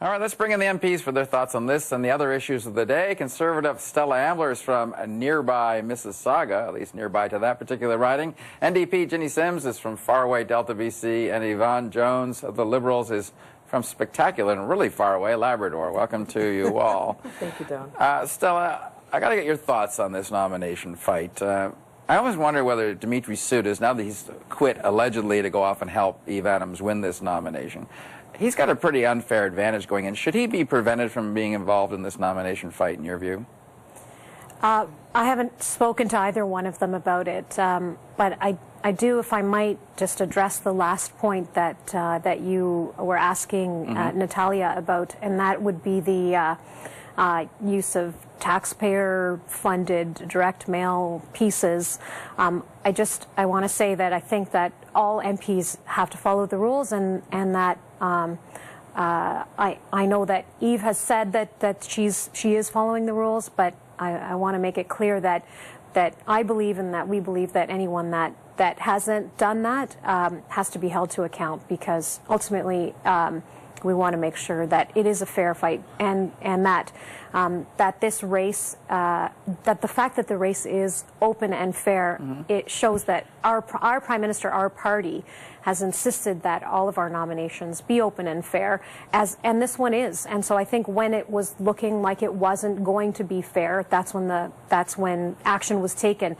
All right, let's bring in the MPs for their thoughts on this and the other issues of the day. Conservative Stella Ambler is from nearby Mississauga, at least nearby to that particular riding. NDP Ginny Sims is from faraway Delta, BC, and Yvonne Jones of the Liberals is from spectacular and really far away Labrador. Welcome to you all. Thank you, Don. Stella, I got to get your thoughts on this nomination fight. I always wonder whether Dimitri Soudis, now that he's quit allegedly to go off and help Eve Adams win this nomination, he's got a pretty unfair advantage going in. Should he be prevented from being involved in this nomination fight, in your view? I haven't spoken to either one of them about it, but I do, if I might, just address the last point that that you were asking Natalia about, and that would be the use of taxpayer-funded direct mail pieces. I want to say that I think that all MPs have to follow the rules, and that I know that Eve has said that she is following the rules, but I want to make it clear that I believe and that we believe that anyone that hasn't done that has to be held to account, because ultimately we want to make sure that it is a fair fight, and that this race, that the fact that the race is open and fair, it shows that our Prime Minister, our party, has insisted that all of our nominations be open and fair, and this one is. And so I think when it was looking like it wasn't going to be fair, that's when action was taken.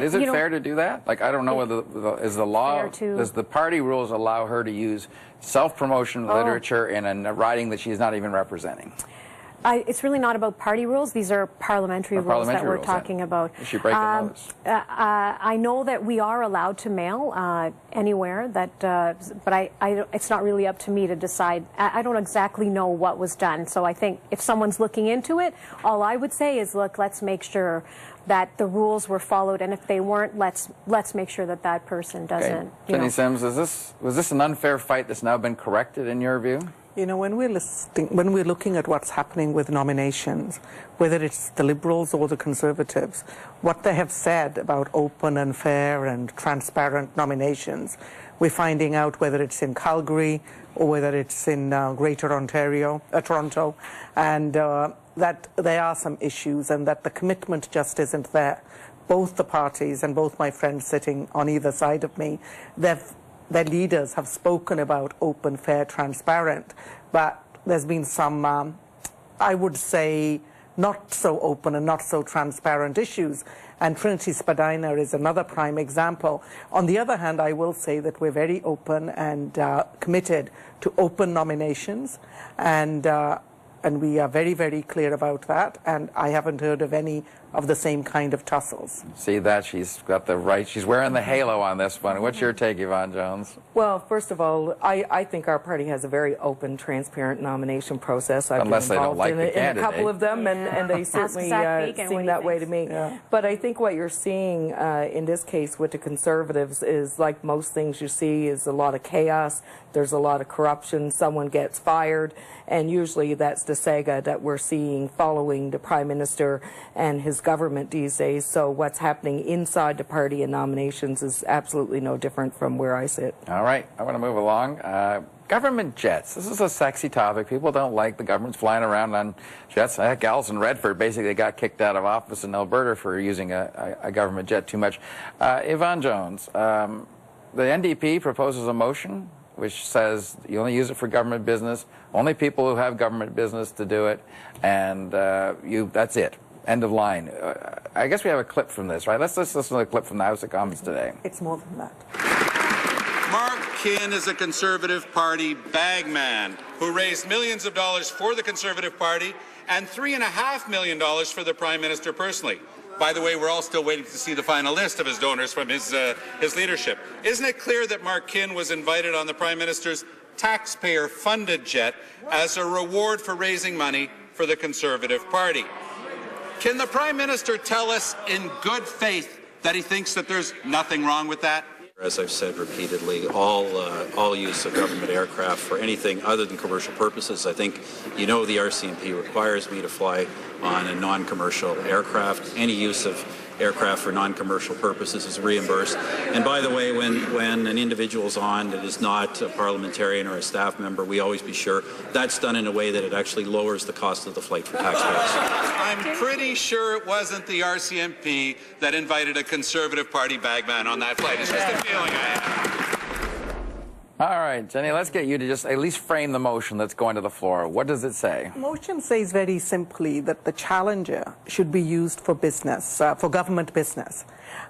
Is it fair to do that? Like, I don't know whether is the law, does the party rules allow her to use self-promotion literature in a riding that she's not even representing? It's really not about party rules. These are parliamentary rules that we're talking about. Is she breaking those? I know that we are allowed to mail anywhere, but it's not really up to me to decide. I don't exactly know what was done. So I think if someone's looking into it, all I would say is, look, let's make sure that the rules were followed, and if they weren't, let's make sure that that person doesn't. Okay. Ginny Sims, was this an unfair fight that's now been corrected in your view? You know, when we're looking at what's happening with nominations, whether it's the Liberals or the Conservatives, what they have said about open and fair and transparent nominations, we're finding out whether it's in Calgary or whether it's in Greater Ontario, Toronto, and that there are some issues and that the commitment just isn't there. Both the parties and both my friends sitting on either side of me, their leaders have spoken about open, fair, transparent, but there's been some, I would say, not so open and not so transparent issues, and Trinity Spadina is another prime example. On the other hand, I will say that we're very open and committed to open nominations, and we are very, very clear about that, and I haven't heard of any of the same kind of tussles. See that? She's got the right, she's wearing the halo on this one. What's your take, Yvonne Jones? Well, first of all, I think our party has a very open, transparent nomination process. I've Unless been they don't like the in candidate. a couple of them, and they certainly seem that way to me. Yeah. But I think what you're seeing in this case with the Conservatives is, like most things you see, is a lot of chaos. There's a lot of corruption. Someone gets fired, and usually that's the saga that we're seeing following the Prime Minister and his government these days. So what's happening inside the party and nominations is absolutely no different from where I sit. All right, I want to move along. Government jets. This is a sexy topic. People don't like the government's flying around on jets. Heck, Alison Redford basically got kicked out of office in Alberta for using a government jet too much. Yvonne Jones, the NDP proposes a motion which says you only use it for government business, only people who have government business to do it, and that's it. End of line. I guess we have a clip from this, right? Let's listen to the clip from the House of Commons today. It's more than that. Mark Kinn is a Conservative Party bagman who raised millions of dollars for the Conservative Party and $3.5 million for the Prime Minister personally. By the way, we're all still waiting to see the final list of his donors from his leadership. Isn't it clear that Mark Kinn was invited on the Prime Minister's taxpayer-funded jet as a reward for raising money for the Conservative Party? Can the Prime Minister tell us in good faith that he thinks that there's nothing wrong with that? As I've said repeatedly, all use of government aircraft for anything other than commercial purposes. I think the RCMP requires me to fly on a non-commercial aircraft. Any use of aircraft for non-commercial purposes is reimbursed. And by the way, when an individual is on that is not a parliamentarian or a staff member, we always be sure that's done in a way that it actually lowers the cost of the flight for taxpayers. I'm pretty sure it wasn't the RCMP that invited a Conservative Party bagman on that flight. It's just a feeling I have. All right, Jenny, let's get you to just at least frame the motion that's going to the floor. What does it say? The motion says very simply that the Challenger should be used for business, for government business,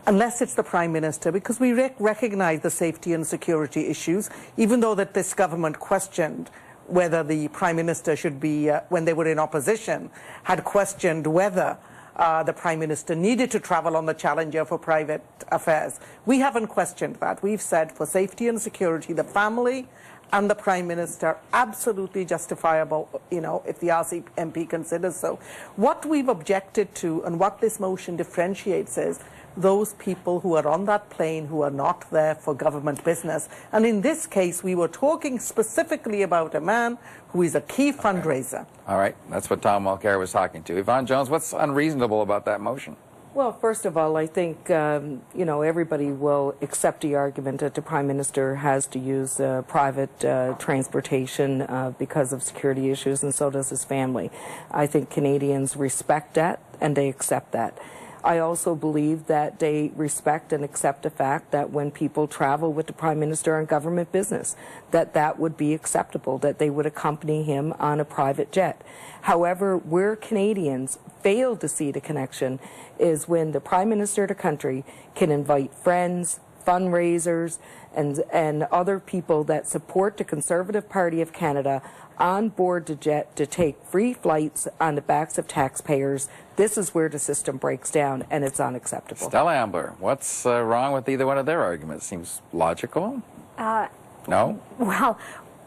unless it's the Prime Minister, because we recognize the safety and security issues, even though that this government questioned whether the Prime Minister should be, when they were in opposition, had questioned whether the Prime Minister needed to travel on the Challenger for private affairs. We haven't questioned that. We've said for safety and security, the family and the Prime Minister, absolutely justifiable, you know, if the RCMP considers so. What we've objected to and what this motion differentiates is those people who are on that plane who are not there for government business. And in this case, we were talking specifically about a man who is a key fundraiser. All right, that's what Tom Mulcair was talking to. Yvonne Jones, what's unreasonable about that motion? Well, first of all, I think, you know, everybody will accept the argument that the Prime Minister has to use private transportation because of security issues, and so does his family. I think Canadians respect that, and they accept that. I also believe that they respect and accept the fact that when people travel with the Prime Minister on government business, that would be acceptable, that they would accompany him on a private jet. However, where Canadians fail to see the connection is when the Prime Minister of the country can invite friends, fundraisers, and other people that support the Conservative Party of Canada on board the jet to take free flights on the backs of taxpayers. This is where the system breaks down, and it's unacceptable. Stella Ambler, what's wrong with either one of their arguments? Seems logical? No? Well,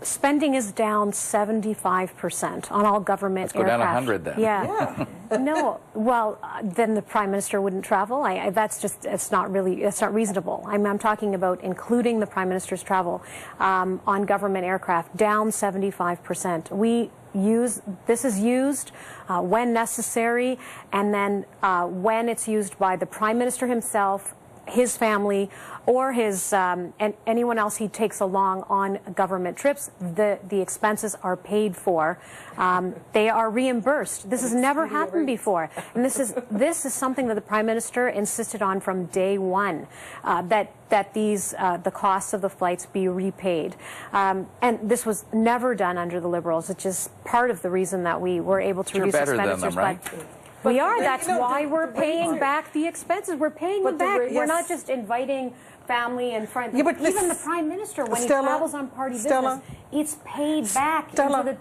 spending is down 75% on all government aircraft. Let's go down 100 then. Yeah. No. Well, then the Prime Minister wouldn't travel. That's just, it's not reasonable. I'm talking about including the Prime Minister's travel on government aircraft, down 75%. This is used when necessary, and then when it's used by the Prime Minister himself, his family, or his and anyone else he takes along on government trips, the expenses are paid for. They are reimbursed. This has never happened before, and this is something that the Prime Minister insisted on from day one, that the costs of the flights be repaid, and this was never done under the Liberals, which is part of the reason that we were able to reduce expenditures. Right? We are. That's why we're paying back the expenses. We're paying them back. We're not just inviting family and friends. Yeah, but even the Prime Minister, when he travels on party business, it's paid back. Stella, we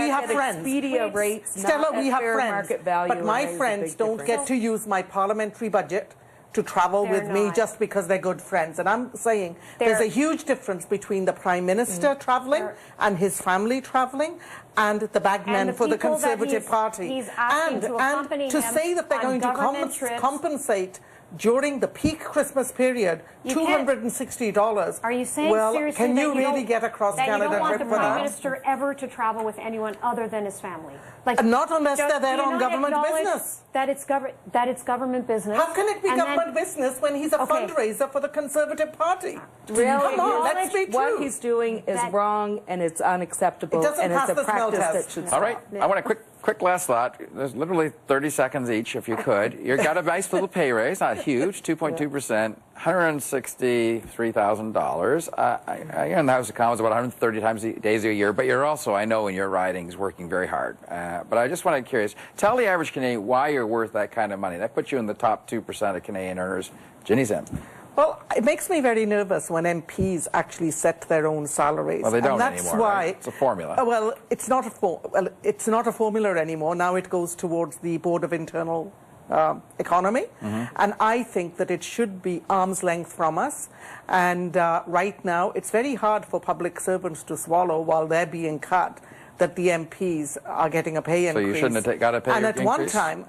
have friends. Expedia rates, Stella, we have friends. Market value, but my friends don't get to use my parliamentary budget to travel with me just because they're good friends. And I'm saying there's a huge difference between the Prime Minister traveling and his family traveling and the bagman for the Conservative Party. And to say that they're going to compensate during the peak Christmas period, $260. Are you saying seriously can you really get across Canada you don't want the for Prime that? Minister ever to travel with anyone other than his family? Like, not unless they're there on government business. That it's government business. How can it be government business when he's a fundraiser for the Conservative Party? Really? Come on, let's be true. What he's doing is wrong, and it's unacceptable, and it's a practice that should stop. All right, I want a quick last thought. There's literally 30 seconds each, if you could. You've got a nice little pay raise, not huge, 2.2%, $163,000. I in the House of Commons about 130 days a year, but you're also, I know in your ridings, working very hard. But I just want to be curious, tell the average Canadian why you're worth that kind of money. That puts you in the top 2% of Canadian earners. Ginny Zim. Well, it makes me very nervous when MPs actually set their own salaries. Well, they don't and that's anymore, why, right? It's a formula. Well, it's not a formula anymore. Now it goes towards the Board of Internal Economy. And I think that it should be arm's length from us. And right now, it's very hard for public servants to swallow while they're being cut, that the MPs are getting a pay increase. So you shouldn't have got a pay increase?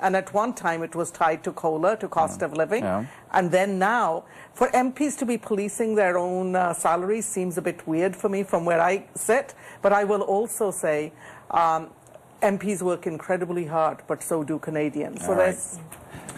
At one time it was tied to COLA, to cost of living. And then now, for MPs to be policing their own salaries seems a bit weird for me from where I sit. But I will also say MPs work incredibly hard, but so do Canadians. So there's...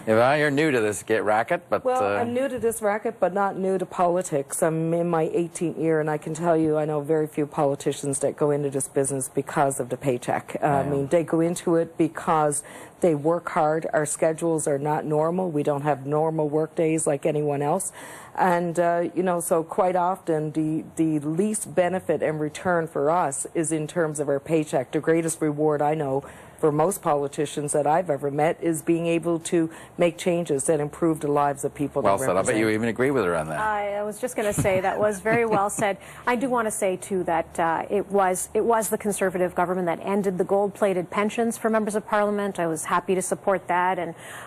You're new to this racket, but... Well, I'm new to this racket, but not new to politics. I'm in my 18th year, and I can tell you I know very few politicians that go into this business because of the paycheck. I mean, they go into it because they work hard. Our schedules are not normal. We don't have normal work days like anyone else. And, you know, so quite often the least benefit and return for us is in terms of our paycheck. The greatest reward I know for most politicians that I've ever met is being able to make changes that improve the lives of people. Well said. I bet you even agree with her on that. I was just going to say that was very well said. I do want to say too that it was the Conservative government that ended the gold-plated pensions for members of Parliament. I was happy to support that,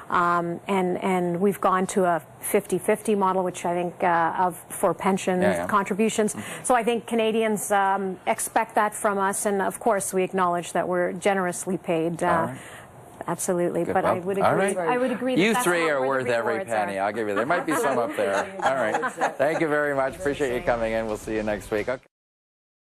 and we've gone to a 50-50 model, which I think for pension contributions. So I think Canadians expect that from us, and of course we acknowledge that we're generously paid. Absolutely, good. But I would agree. I would agree. You three are worth every penny. I'll give you. There might be some up there. All right. Thank you very much. Appreciate you coming in. We'll see you next week. Okay.